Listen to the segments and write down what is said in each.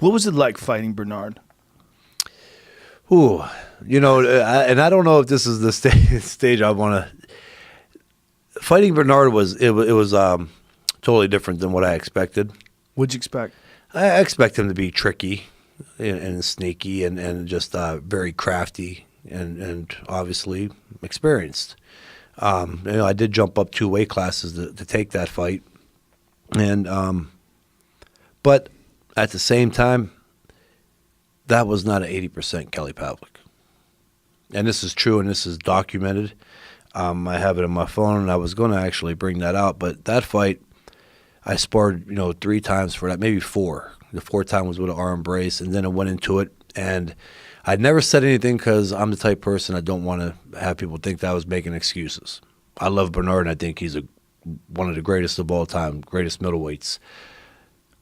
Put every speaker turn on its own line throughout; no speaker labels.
What was it like fighting Bernard?
Ooh, and I don't know if this is the stage I want to. Fighting Bernard was totally different than what I expected.
What'd you expect?
I expect him to be tricky and sneaky and just very crafty and obviously experienced. I did jump up 2 weight classes to take that fight, and but at the same time, that was not an 80% Kelly Pavlik, and this is true and this is documented. I have it on my phone, and I was going to actually bring that out, but that fight, I sparred 3 times for that, maybe 4. The 4th time was with an arm brace, and then I went into it, and I never said anything because I'm the type person I don't want to have people think that I was making excuses. I love Bernard, and I think he's one of the greatest of all time, greatest middleweights.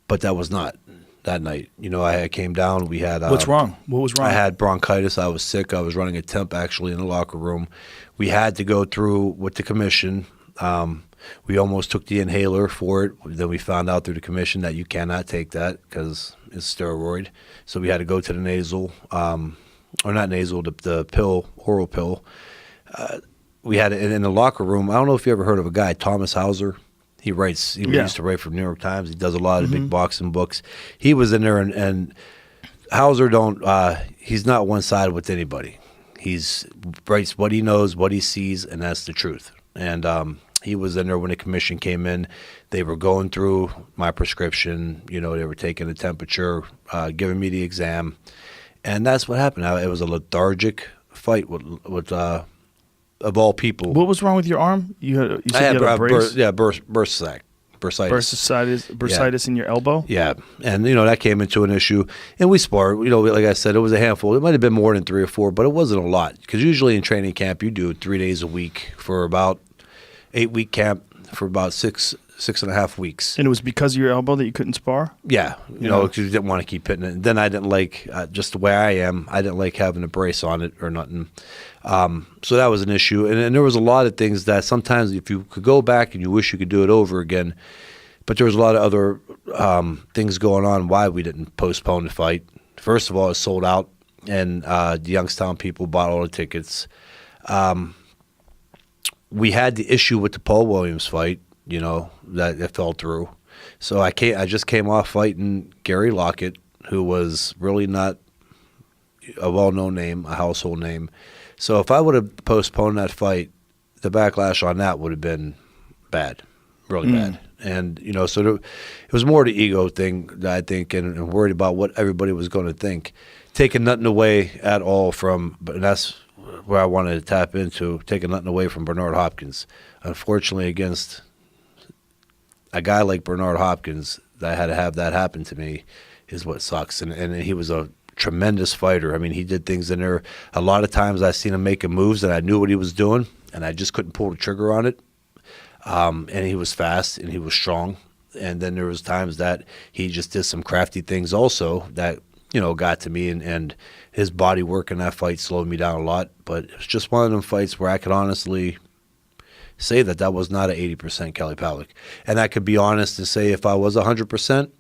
But that was not that night. I came down. We had
what's wrong? What was wrong?
I had bronchitis. I was sick. I was running a temp actually in the locker room. We had to go through with the commission. We almost took the inhaler for it. Then we found out through the commission that you cannot take that because it's steroid. So we had to go to the nasal, or not nasal, the pill, oral pill. We had it in the locker room. I don't know if you ever heard of a guy, Thomas Hauser. He writes. He used to write for New York Times. He does a lot of big boxing books. He was in there, and Hauser he's not one-sided with anybody. He's writes what he knows, what he sees, and that's the truth. And he was in there when the commission came in. They were going through my prescription. They were taking the temperature, giving me the exam, and that's what happened. It was a lethargic fight with of all people.
What was wrong with your arm? You said you had a brace?
Bursitis.
Bursitis in your elbow?
Yeah, and that came into an issue, and we sparred. Like I said, it was a handful. It might have been more than 3 or 4, but it wasn't a lot because usually in training camp you do 3 days a week for about 8-week camp for about 6.5 weeks.
And it was because of your elbow that you couldn't spar?
Yeah, because you didn't want to keep hitting it. And then I didn't like, just the way I am, I didn't like having a brace on it or nothing. So that was an issue. And there was a lot of things that sometimes if you could go back and you wish you could do it over again, but there was a lot of other things going on why we didn't postpone the fight. First of all, it sold out, and the Youngstown people bought all the tickets. We had the issue with the Paul Williams fight, that it fell through. So I just came off fighting Gary Lockett, who was really not a well-known name, a household name. So if I would have postponed that fight, the backlash on that would have been bad, really bad. And, so it was more the ego thing that I think, and worried about what everybody was going to think. Taking nothing away at all but that's where I wanted to tap into, taking nothing away from Bernard Hopkins. Unfortunately, against a guy like Bernard Hopkins, that I had to have that happen to me is what sucks. And he was a tremendous fighter. I mean, he did things in there. A lot of times I seen him making moves and I knew what he was doing, and I just couldn't pull the trigger on it. And he was fast and he was strong. And then there was times that he just did some crafty things also that, got to me, and his body work in that fight slowed me down a lot. But it was just one of them fights where I could honestly say that was not an 80% Kelly Pavlik. And I could be honest and say if I was 100%,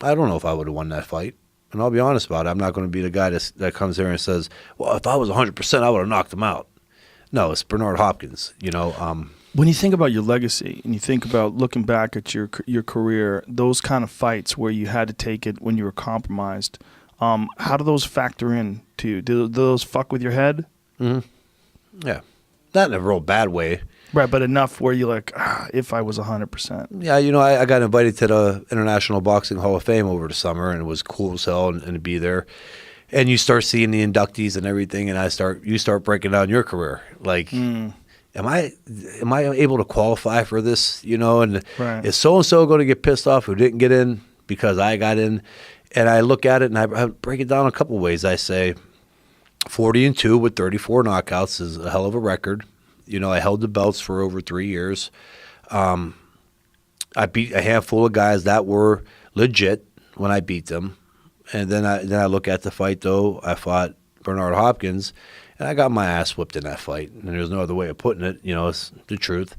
I don't know if I would have won that fight. And I'll be honest about it. I'm not going to be the guy that comes here and says, well, if I was 100%, I would have knocked him out. No, it's Bernard Hopkins,
When you think about your legacy and you think about looking back at your career, those kind of fights where you had to take it when you were compromised, how do those factor in to you? Do those fuck with your head?
Mm-hmm. Yeah. Not in a real bad way.
Right, but enough where you're like, if I was 100%.
Yeah, I got invited to the International Boxing Hall of Fame over the summer, and it was cool as hell and to be there. And you start seeing the inductees and everything, and you start breaking down your career. Like, am I able to qualify for this? And
right.
Is so-and-so going to get pissed off who didn't get in because I got in? And I look at it, and I break it down a couple ways. I say 40-2 with 34 knockouts is a hell of a record. I held the belts for over 3 years. I beat a handful of guys that were legit when I beat them. And then I look at the fight, though. I fought Bernard Hopkins, and I got my ass whipped in that fight. And there's no other way of putting it. It's the truth.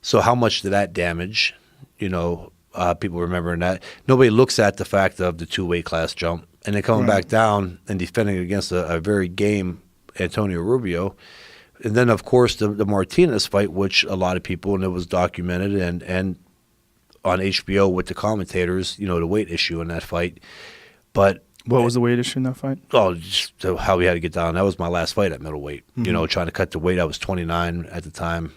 So how much did that damage, people remembering that. Nobody looks at the fact of the 2 weight class jump and then coming
Right.
back down and defending against a very game Antonio Rubio. And then, of course, the Martinez fight, which a lot of people, and it was documented and on HBO with the commentators, the weight issue in that fight. But
What was the weight issue in that fight?
just how we had to get down. That was my last fight at middleweight. Trying to cut the weight. I was 29 at the time,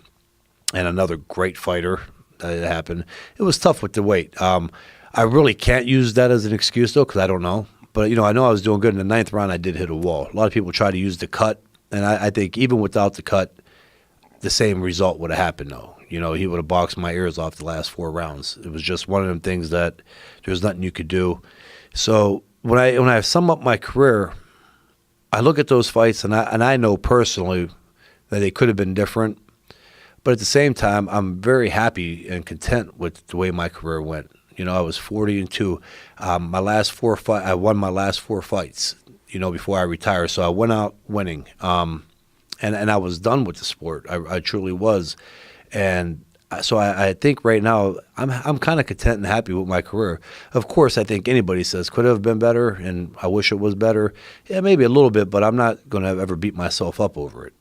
and another great fighter that happened. It was tough with the weight. I really can't use that as an excuse though, because I don't know. But I know I was doing good in the 9th round. I did hit a wall. A lot of people try to use the cut, and I think even without the cut, the same result would have happened though. He would have boxed my ears off the last 4 rounds. It was just one of them things that there's nothing you could do. So when I sum up my career, I look at those fights and I know personally that they could have been different. But at the same time, I'm very happy and content with the way my career went. I was 40-2. My last 4 fight, I won my last 4 fights. Before I retired, so I went out winning. And I was done with the sport. I truly was, and so I think right now I'm kind of content and happy with my career. Of course, I think anybody says could have been better, and I wish it was better. Yeah, maybe a little bit, but I'm not going to ever beat myself up over it.